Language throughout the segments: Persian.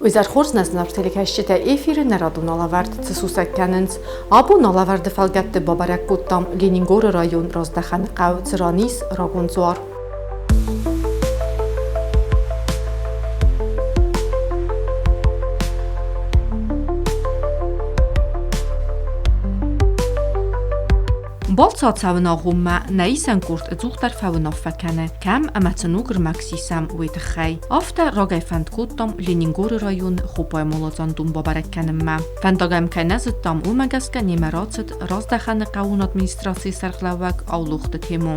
Ուզար խորձնես նավթելի կաշիտ է էֆիրը նրադուն ալավարդ ծսուսակ կանենց, աբուն ալավարդը ֆալգատը բաբարակ կուտտամ Լենինգորը ռայոն ռոզդախան qավ ծրանիս ռագոնձուար։ Բոլցացավն աղումը նայիսան կուրտ ծուղտար ֆավնով ֆականը կամ ամացնու գրմաքսիսամ ուետխայ ավտա ռոգայֆանդ կուտտամ Լենինգորը ռայոն խոպայ մոլոցանդում բաբարականմա ֆանդագամ կանազը տամ ու մագասկան իմարացդ ռոզդախանը qավուն ադմինիստրացիի սարխլավակ ավլուխտը թեմո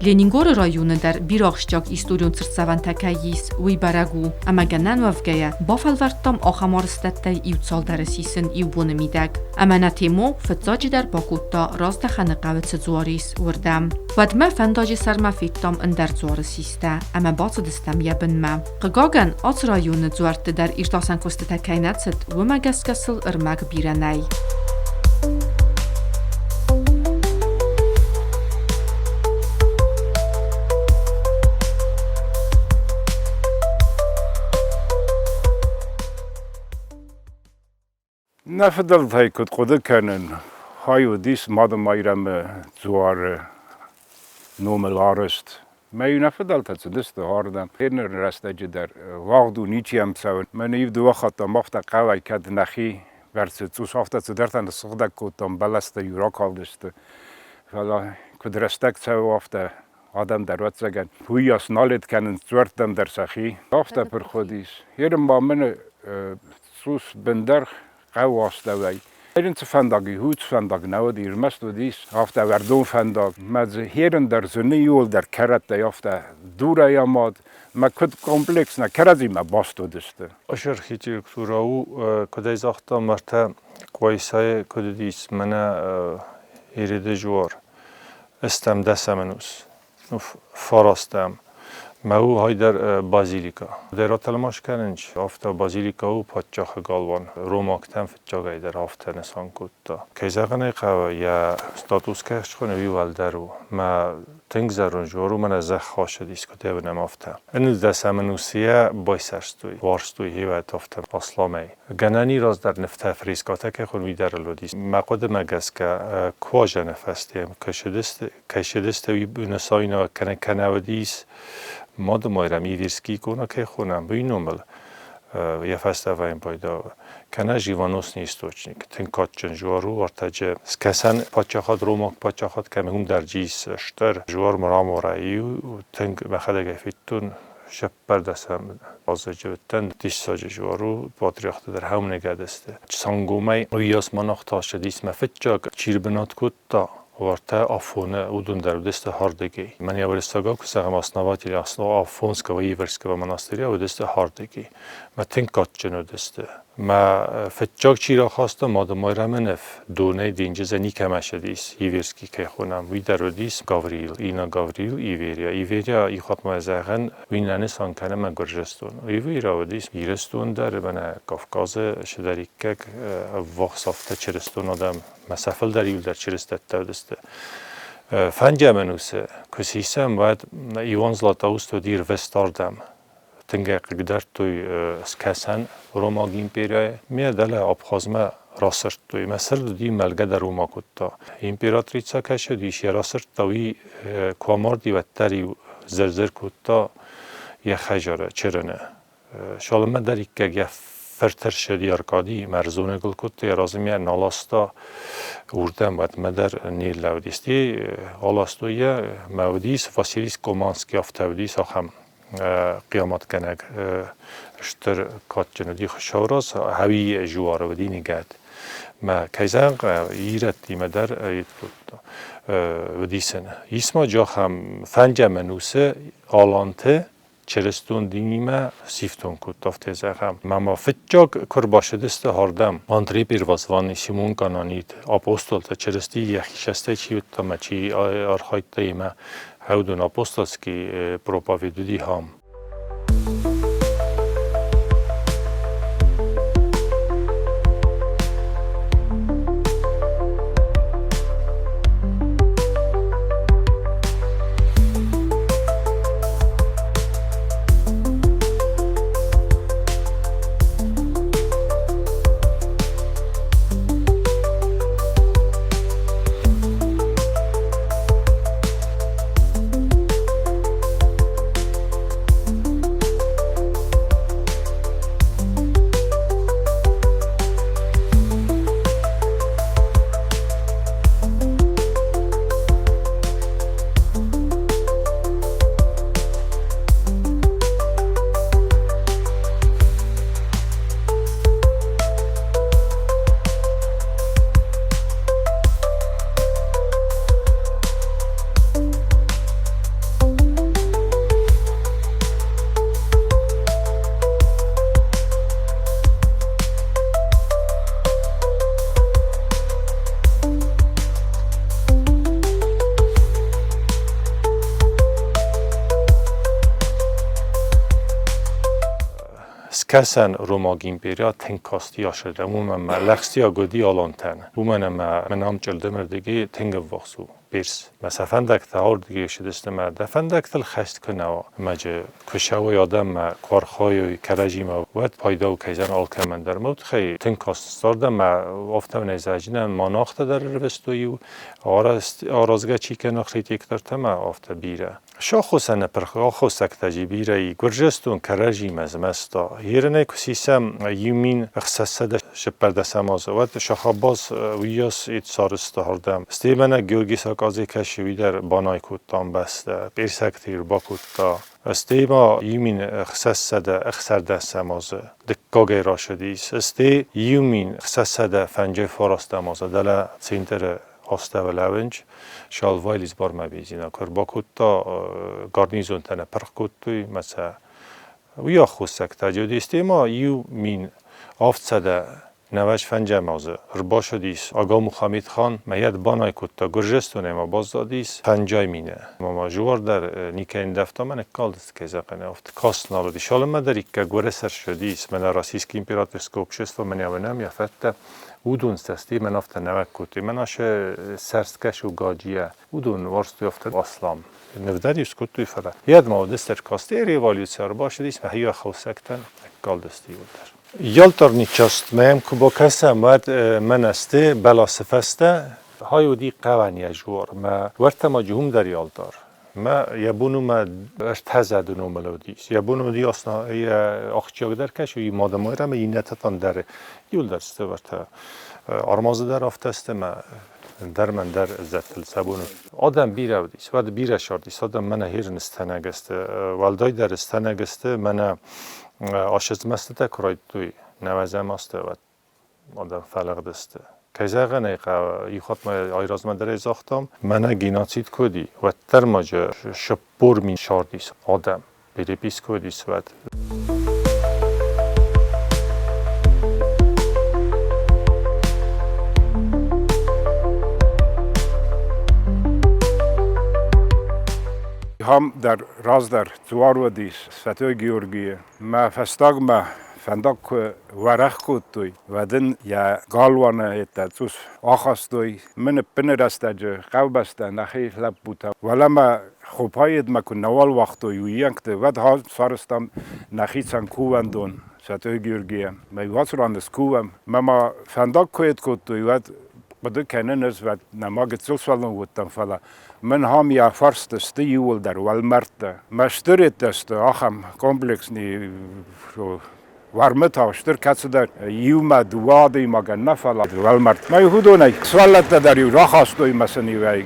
Լենինգորը ռայոնը դար բիրախշճակ իստորիոն ծրծավանթակայիս ուի բարագու ամագանան վավգայա բաֆալվարտամ ախամարստատտայ իուցալ դարսիսն իուբոնը միդակ ամանաթեմո ֆծաջի դար բակուտտա ռոզդախանը qավեցը զուարիս ուրդամ վադմա ֆանդաջի սարմաֆիտտամ ընդար զուարսիստա ամա բացը դստամ յաբնմա qգագան ած ռայոնը զուարտը դար իրտասան կոստատակայնացդ ու մագասկասլ ըրմակ բիրանայ Nefedel heykut kodu kennen hayu dis madem ayrame zuar normal arrest. Mij nefedel dat ze dus de harden hinder restje der wagdu niet jam zouden. Men heeft de wacht dan mocht dat kawai kad nachi werd ze zo soft dat ze daar aan de zorg komt dan belaste Irak al dus de voilà kud respect zou of de Adam der wat zeggen hoe je snalit kennen zwart dem der sachi of dat per godis hier men sus bender قواس دوای. هرین فندقی هوت فندق نود ایرمست و دیس. هفته وردون فندق. مز هرین در زنی یول در کرت دیافته دوره یاماد. ما کد کمپلکس نه کرزی ما باستو دسته. آرخیتکتورا و کدای زختا مرتا قویسای کد دیس منا ایرده جوار استم دستمنوس. فراستم. ما های در بازیلیکا در اتلماش کننج افتا بازیلیکا و پادشاه گالوان روماکتن فتجاگای در افتا نسان کتا کیزاغنه قوا یا ستاتوس کش خونه ویوال درو ما تنگ زرون جورو من از خاش دیس کته بنم افتا این دست منوسیه بایسرستوی وارستوی هیوت افتا اسلامی گنانی راز در نفته فریسکاته که خون ویدر لودیس ما قد مگس که کواج نفستیم کشدست وی بنساینا کنه ودیس ماد مایرم ایویرسکی کنه که خونم بینومل یه فسته و این پایدا کنه جیوانوس نیستوچنیک تنکات جنجوارو ارتجه سکسن پاچخات روماک پاچخات که هم در جیس شتر جوار مرام ورایی و تنگ مخدگه فیتون شب بردستم بازجه بتن دیش ساجه جوارو پاتریخت در هم نگدسته سانگومه ویاس مناختاش دیس مفتجاگ چیر بنات کتا ورته آفونه اودون در دست هاردگی من یا ورستگاه که سعی مصنوعاتی اصلا آفونسک و ایورسک و مناستری و دست هاردگی ما تنکات جنو دسته ما فتجاگ چی را خواستم مادم مایرمنف دونه دینج زنی کمش دیس ایورسکی که خونم وی در دیس گاوریل اینا گاوریل ایوریا ای خود ما زغن وین نسان کنه من گرجستون ایوریا و دیس ایرستون در من کافکاز شدری که وقت سافته چرستون آدم مسافل در یول در چرستت دسته فنجه منوسه کسیسم باید ایوان زلاتاوست و دیر وستاردم تنگه قدر توی سکسن روما ایمپریای میادل آبخازمه راسرت توی مثل دی ملگه در روما کتا ایمپراتریچا کشه دیشی راسرت توی کوامار دیوتری زرزر کتا یه خجاره چرنه شالمه در یک فرتر شدی ارکادی مرزونه گل کتا رازمیه نالاستا اردم باید مدر نیل لودیستی آلاستویه مودیس واسیلیس کومانسکی افتودیس آخم قیامت کنگ شتر کات جنودی خشاوراس هوی جوار و دی نگاد ما کیزان ایرتی مدر ایت بود و دیسن اسما جا هم فنجه منوسه آلانته چرستون دینیمه سیفتون کود تافته زخم ما فتجاگ کر باشه دست هاردم آندری بیروازوانی سیمون کانانید اپوستول تا چرستی یخی شسته چی تا مچی آرخایت تایمه هودون اپوستولسکی پروپاویدودی هم کسان روما گیمپریا تنکاستی شده مومن لخسیا گودی آلانتن مومن منام چلده مردگی تنگ وقسو بیرس مثلا فندک تهار دیگه شدست مرد فندک تل خست کنه مجه کشاوی آدم کارخای کرجی ما وقت پایدا و کیزن آلکه من در موت خیلی تنکاست سارده ما افته و نیزاجینه ماناخته در روستوی و آرازگه چی که نخریت یک در تمه افته بیره شاخوسن پرخاخو سکتجی بیره گرجستون کرجی مزمستا هیرنه کسیسم یومین اخصصده شپرده سمازه وقت شاخاباز ویاس ایت سارسته هردم استیمنه گیورگیس آقازی کشوی در بانای کودتان بسته بیرسکتیر با کودتا استیما یومین اخصصده اخسرده سمازه دکاگه را شدیس استی یومین اخصصده فنجه فارسته مازه دل سینتر آسته و لونج شال وایلیز بار مبیزینا کر با کودتا گارنیزون تنه پرخ کودتوی مثلا ویا خوستک تجودی استیما یومین آفتسده نوش فنجه مازه ربا شدیس آقا محمد خان میاد بانای کتا گرجستونه ما باز دادیس پنجای مینه ما جوار در نیکه این دفتا من اکال دست که زقنه افت کاست نالودی شال من در ایک گوره سر شدیس من راسیسک امپراتورسکوپ شست و من یونم یا فته ودون سستی من افت نوک کتی من آشه سرسکش و گاجیه ودون ورستی افت اسلام نفداری اسکوتوی فره ید ما دستر کاستی ریوالیوسیار باشدیس و هیا خوسکتن اکال دستی بودر یالتار نیچاست میم که با کسی من استه بلا سفسته های ودی قوانی جوار ما ورت ما جهم در یالتار ما یبونو ما ارتزد نو ملودیس یبونو دی اصلا اخچیاگ در کش و مادمای را ما این نتتان در یول درسته ورت آرمازه در افتسته ما در من در عزت السبون آدم بیره ودیس ورد بیره شاردیس آدم من هیر نستنگسته والدای در استنگسته من آشز مسته کراید توی نوازه مسته و آدم فلق دسته کیزاقه نیقه ایخواد ما آیراز من در ازاختم من گیناتید کدی و تر ماجه شپور می شاردیس آدم بیری پیس کدیس و هم در راز در زوار و دیس ستوی گیورگیه ما فستاگ ما فندق ورخ کود توی و دن یا گالوانه ایتا توس آخاست توی من پنه رسته جه قو بسته نخی لب بوده ولی ما خوبهاید ما کن نوال وقت توی و ینکته ود ها سارستم نخی سن کووندون ستوی گیورگیه ما واس راندس کووم ما فندق کوید کود توی ود بده کنن از و نماگت سلسلن بودم فلا من هم یا فرست است یول در والمرت مشترت است آخم کمپلکس نی وارمت هاشتر کس در یوم دوادی مگن نفلا والمرت ما یهودونه سوالت در یو راه استوی مثلا وی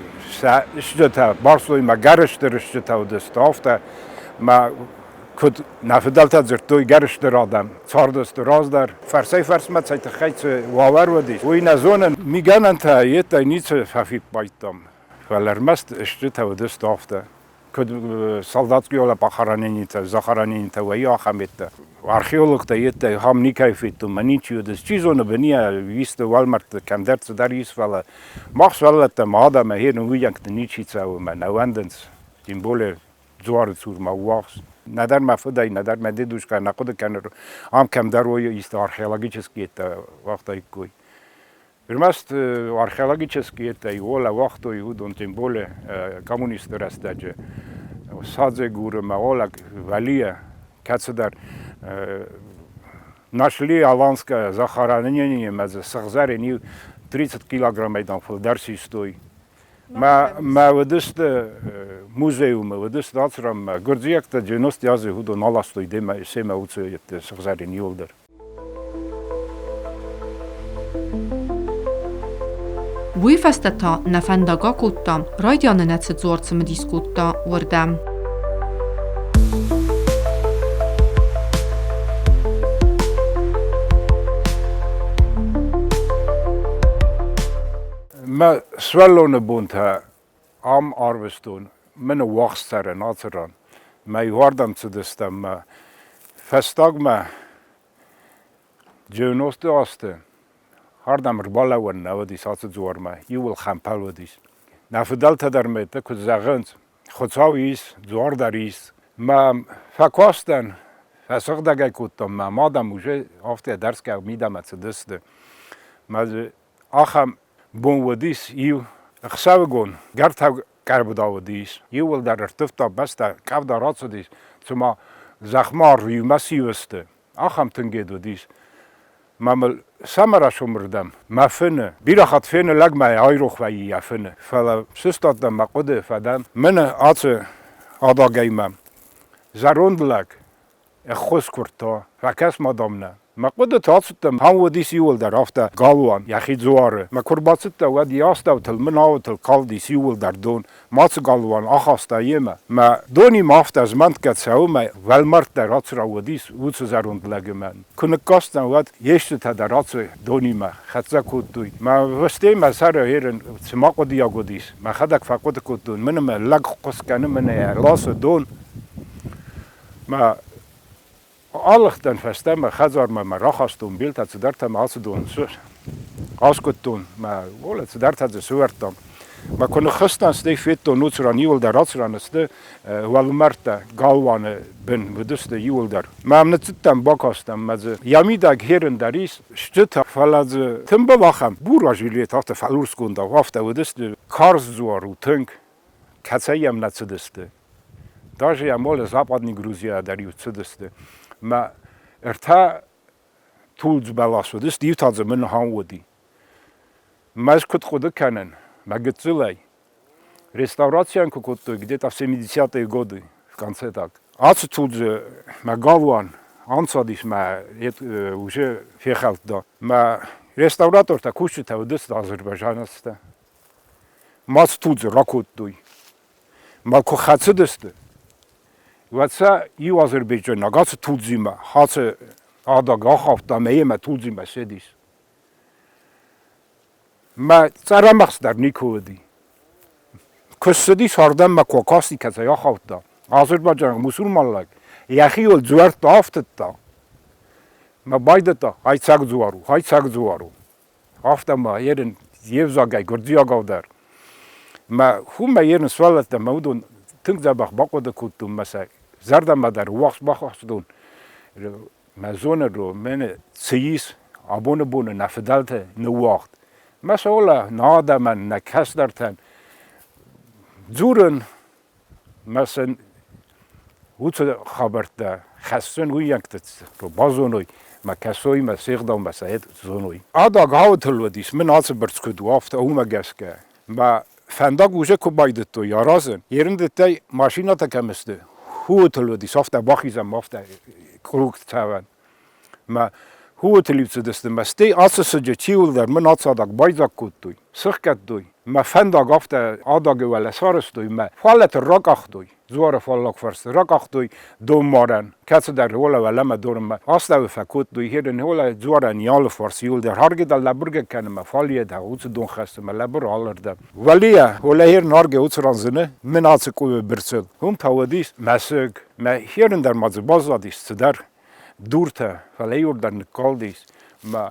اشجتا بارسوی ما گرشتر اشجتا و دستافته ما کد نفدالت زرتوی گرشتر آدم ساردست راز در فرسای فرس مت سایت خیت واور ودی و این ازون میگن انت یت نیت ففی بایتم ولرمست اشجتا و دستافته کد سالداتگی ولا بخارانیت زخارانیت و یا خمیت archeolog da jete ham nikajfitu maničiju da čizone benija viste walmart kam derce dar isvala machs wel dat mada me hier nu jank de ničica u me nawandens simbole zoare zur ma wachs nadar ma fodai nadar ma deduška na kod kan am kam dar o ist archeologičeski eta vaqta ikoj Firmast archeologičeski eta i ola vaqto i udon simbole komunist rastaje sadze gure ma ola valia кацдар нашли аланское захоронение мез сахзари ни 30 килограмм айдан фолдарси стой ма вдыст музеум вдыст ацрам гордиякта 90 язы худо наластой дема сема уце сахзари ни олдар Vui festeta nefendaga kutta rajdjane netszet zorcem diskutta ordam. ما سوالونه بونتا am arbestun men wachstare natran mai hordam zu destam festagma jonoste aste hardam rbalawan nawdi sat zorma yul khampalwadis na fdalta darmete ku zagant khotsaw is zor daris ma fakostan فسق دگه کودم مادم وجه آفته درس که میدم از دسته مز آخم بون ودیس یو خساو گون گرت کربدا ودیس یو ول در ارتفتا بسته کف دارات سدیس چما زخمار ریومسی وسته آخم تنگید ودیس مامل سمرا شمردم ما فنه بیرا خط فنه لگمه های روخ و یه فنه فلا سستاد دم مقده فدم من آت آدا گیمم زروندلک خوش کرتا و کس مادام نه مقده تاستم هم ودیس یول در افته گالوان یخی زواره ما کرباست و دیاست و تل مناو تل کال دیس یول در دون ماس گالوان آخاسته یما ما دونی مافت از من کت سو ما ولمرد در آت را ودیس ووس زروندلک من کنه کاستن ود یشت تا در آت دونی ما خدزه کودوی ما وسته ما سر هیرن سما قدیا گودیس ما خدک فقط کودون من ما لگ قص کنه من لاس دون ما آلختن فسته ما خزار ما راخستون بیل تا در ما از دون سر آسکتون ما ولی در تا سوورتم ما کنه خستن ستی فیتو نوتران یول در آسران است ولمرت گالوان بن بدست یول در ما نتیتم باکستم مز یامیداگ هرن دریس شت فلاز تم بواخم بوراجیلی تافت فلورس گوندا وافت ودست کارز زوارو تنگ کسایم نتسدست داجی امول زاپادنی گروزیا دریو تسدست ما ارتا تولز بالاس ودست دیو تازه من هان ودی ما از کت خود کنن ما گتزلای реставрациjan какой-то где-то в 70-е годы в конце так. Отсюда мы галван, ансадиш мы уже фехал да. Мы реставратор так учит в десять Азербайджанста. Мы отсюда ракутуй. Мы кохацидесте. Вот ça и Азербайджан, а газ тулзима, хаце адагахав там ема тулзима седис. Мы царамахс дар никоди. کسدی سردم ما کوکاسی کسی یا خواهد دا آذربایجان مسلمانلک یخی ول زوار تافتد دا ما باید دا های سگ زوارو آفت ما یرن یوزاگای گردیا گودر ما خوب ما یرن سوالت دا مودون تنگ زبخ باقود کتون مثلا زردم ما در وقت باخستون ما زونه رو من سیس آبون بونه نفدالت نوقت مثلا ناده من نکس درتن زورن مثلا هوت خبرت ده خستن هوی یکت رو بازونوی ما کسایی ما سیغدام بسید زونوی آدا گاوت الودیس من آس برسکد وافت او ما گسکه ما فندق وجه کو باید تو یارازن yerinde tay maşina takemiste هوت الودیس آفت باخیزم آفت کروک تاون ما هوت لیبسدست مستی آس سجه چیول در من آس آداگ بایزاک کود دوی سخکت دوی ما فندق آفت آداگ ولی سارس دوی ما فالت راکاخ دوی زوار فالک فرست راکاخ دوی دو مارن کس در هولا ولی ما دورم ما آس دو فکوت دوی هیرن هولا زوار نیال فرسیول در هرگه در لبرگ کنه ما فالیه ده اوز دون خست ما لبر آلر ده ولیه هولا هیر نارگه اوز رانزنه من آس کوی برسل هم پاودیس مسگ ما هیرن در مزباز آدیست در دورته فلیور در نکالدیس ما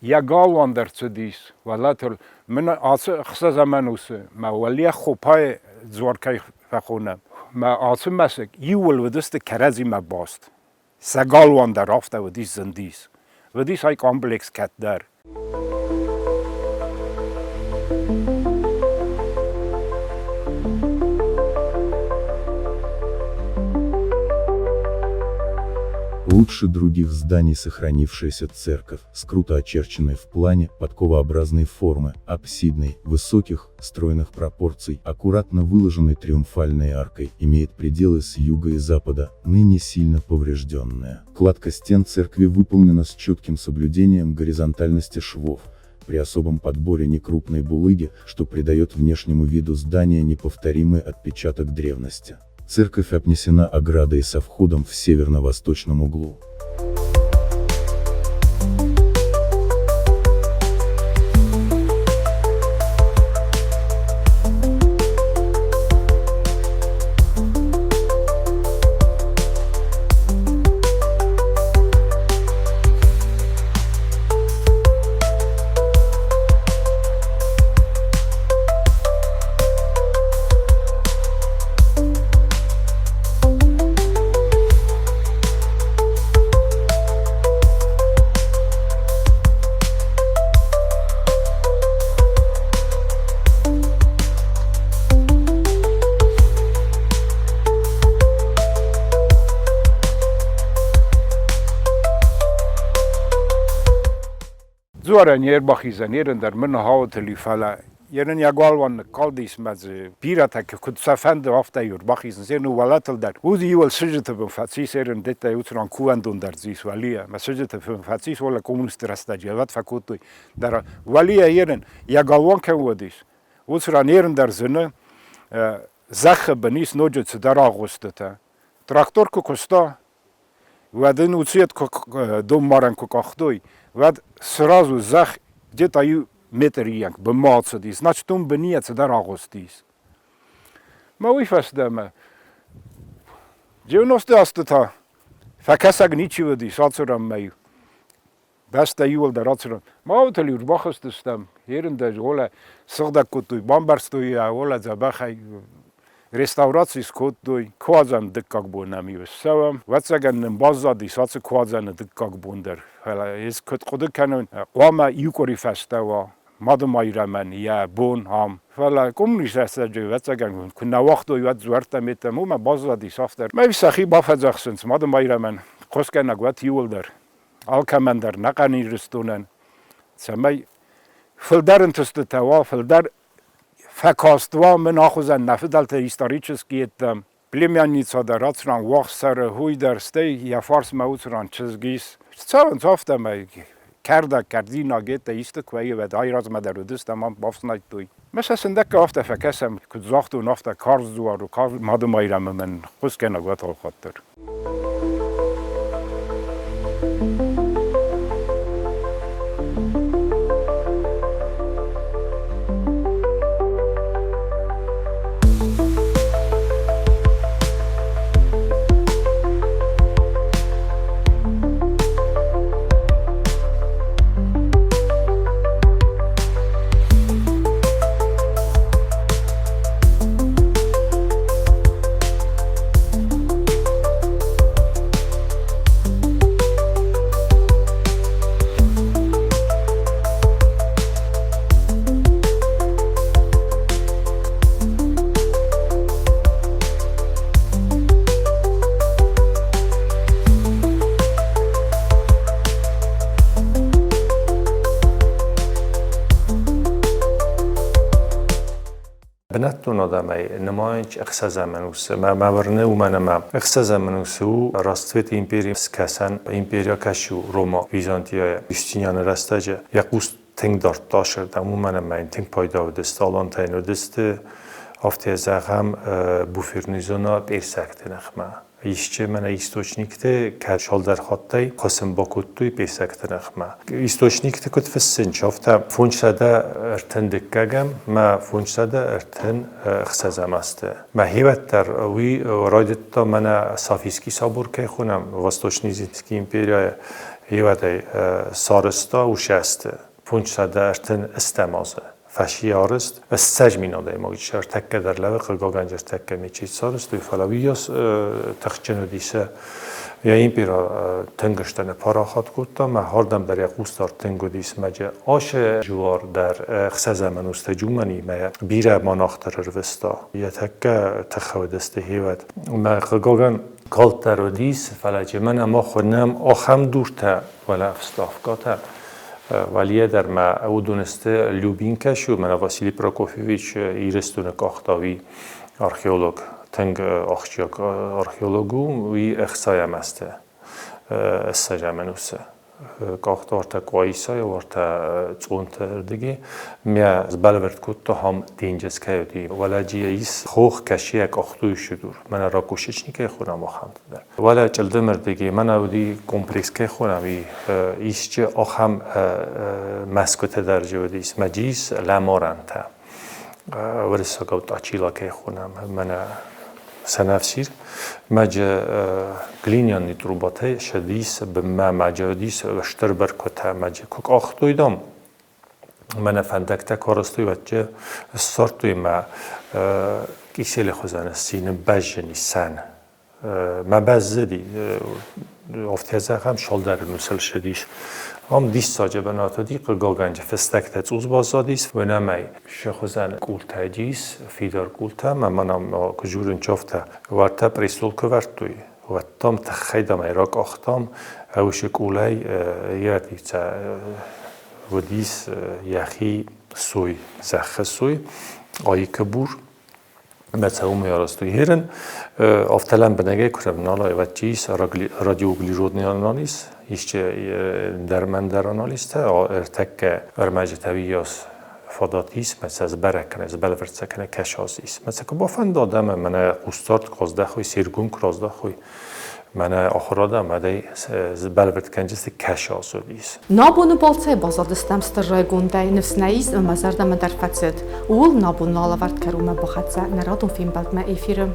یا گالوان در چدیس ولاتر من آس خسته زمانوسه ما ولی خوبای زورکای فخونم ما آس مسک یول ودست کرزی ما باست سگالوان در آفته و دیس زندیس و دیس های کامپلکس کت در Лучше других зданий сохранившаяся церковь, с круто очерченной в плане, подковообразной формы, апсидной, высоких, стройных пропорций, аккуратно выложенной триумфальной аркой, имеет пределы с юга и запада, ныне сильно поврежденная. Кладка стен церкви выполнена с четким соблюдением горизонтальности швов, при особом подборе некрупной булыги, что придает внешнему виду здания неповторимый отпечаток древности. Церковь обнесена оградой со входом в северно-восточном углу. زوره نیرباخیزن یرن در من هاوتلی فلا یرن یگالوان کالدیس مز پیرتا که کد سفند آفته یرباخیزن زیر ولاتل در وزی یول سجت بن فاتسیس یرن دیتا یوتران کوندون در زیس ولیه ما سجت بن فاتسیس ولا کمونیست رستاجی وات فکوتوی در ولیه یرن یگالوان که ودیس وتران یرن در زنه زخ بنیس نوجت در آغوسته تراکتور کو کستا ودن وصیت دوم مارن کو کاختوی ود سرازو زخ دیتا متریانک به مات دیس نچتون بنیت در آغوستیس ما ویفستم جونست است تا فکسگ نیچی ودی ساترم میو بس یول در آترم ما وتلی باخستم هرن در جوله سخت کتوی بامبرستوی اوله زبخی رستوراتیس کود دوی کوازن دکاک بونمی سوام واتساگن بازدی ساتس کوازن دکاک بوندر حالا از کد خود کنن قوام یوکوری فستوا مادم ایرمن یا بون هم حالا کمونیست است جو واتساگن کن وقت دوی وات زورت میتم و ما بازدی سافتر ما سخی بافزخسنس مادم ایرمن خسکن نگوات یول در آلکمن در نقنی رستونن سمی فلدرن تست توا فلدر فکاستوا من آخوزن نفدالت هیستوریچسکی اتم پلیمیانیتسا در راتران وقت سر هوی در ستی یا فارس موتران چزگیس سوان تافتم کردی ناگیت ایست کوی و دای راز مدرودست اما بافسنایت دوی مثلا سندک آفته فکسم که زاخت و نافته کارز دوار و کار مادم ایرم من خوز که نگوات آل خاطر بنتون آدمی نماینج اقصا منوس ما ورنه و من ما اقصا منوسو راستویت ایمپریوس کسان ایمپریا کشو روما بیزانتیا بیشتیان راستاجه یکوست تنگ دارت داشت دمو من ما این تنگ پایدا و دست آلان تاین و دست آفتی زخم بوفرنیزونا بیرسکت نخما ایشچه من ایستوچنیکته کشال در خطای قسم با کتوی بیسکت نخما ایستوچنیکته کت فسن شافته فونش ساده ارتن دکگم ما فونش ساده ارتن خسازم است ما هیوت در وی رایدت تا من سافیسکی سابور که خونم وستوچنیزیسکی ایمپریا هیوت سارستا و شست فونش ساده ارتن استمازه فشیارست و سجمین آده ماگیشار تکه در لبه خلقاگنجر تکه میچید سارست توی فلاویاس تخچنو دیسه یا این پیرا تنگشتن پاراخات کتا ما هردم در یک اوستار تنگو دیس مجه آش جوار در خسازه منوست جومنی ما بیره ماناختر روستا یا تکه تخودسته هیوت ما خلقاگن کالت در دیس فلاجه من اما خونم آخم دورته ولی افستافگاته ولی در ما او دونسته لوبینکه شو من واسیلی پروکوفیویچ ایرستون کاختاوی آرخئولوگ تنگ آخچیاک آرخئولوگو وی اخصایم است استجامنوسه کاختارتا کوایسای ورتا چونتر دیگه میا زبالورد کت هم دینجس کردی ولی جیس خوخ کشی کاختوی شدور من را کوشش نیکه خونم آخام در ولی چلدمر دیگه من اودی کمپلکس که خونم ایشچه آخام مسکوت در جودیس مجیس لامورانتا ورسا گوت آچیلا که خونم من سنفسیر مجا گلینیان نیتروباته شدیس به ما مجادیس وشتر برکته مجا کوک آختوی دام من فندکته کارستوی وچه سارتوی ما کیسیل خوزن سینه بجنی سن ما بزدی افتیازه هم شالدر نوسل شدیش هم دیست ساجه بناتو دی قلقاگنج فستکته چوز بازادیس و نمی شخوزن قولته جیس فیدار قولته منم کجورن چافته ورته پریستول کوورتوی و تام تخیدم ایراک آختام اوش قوله یادی چه ودیس یخی سوی زخ سوی آیی کبور مثلا میارستوی هرن افتلم بنگه کربنالا و چیز رادیو گلیرودنیانالیس ایشچه درمندرانالیسته ارتک ارمجتویاس فاداتیس مثل از برکنه از بلورتسکنه کشازیس مثل که بافن دادم من قستارت قازده خوی سیرگون کرازده خوی من آخرادم مدی بلورت کنجست کشازودیس Nabunu bolcay bazadistem stırraygunday nefsneyiz mazardam der facet. Ul nabun nalavart kerume baxatsa neradun film baltma efirim.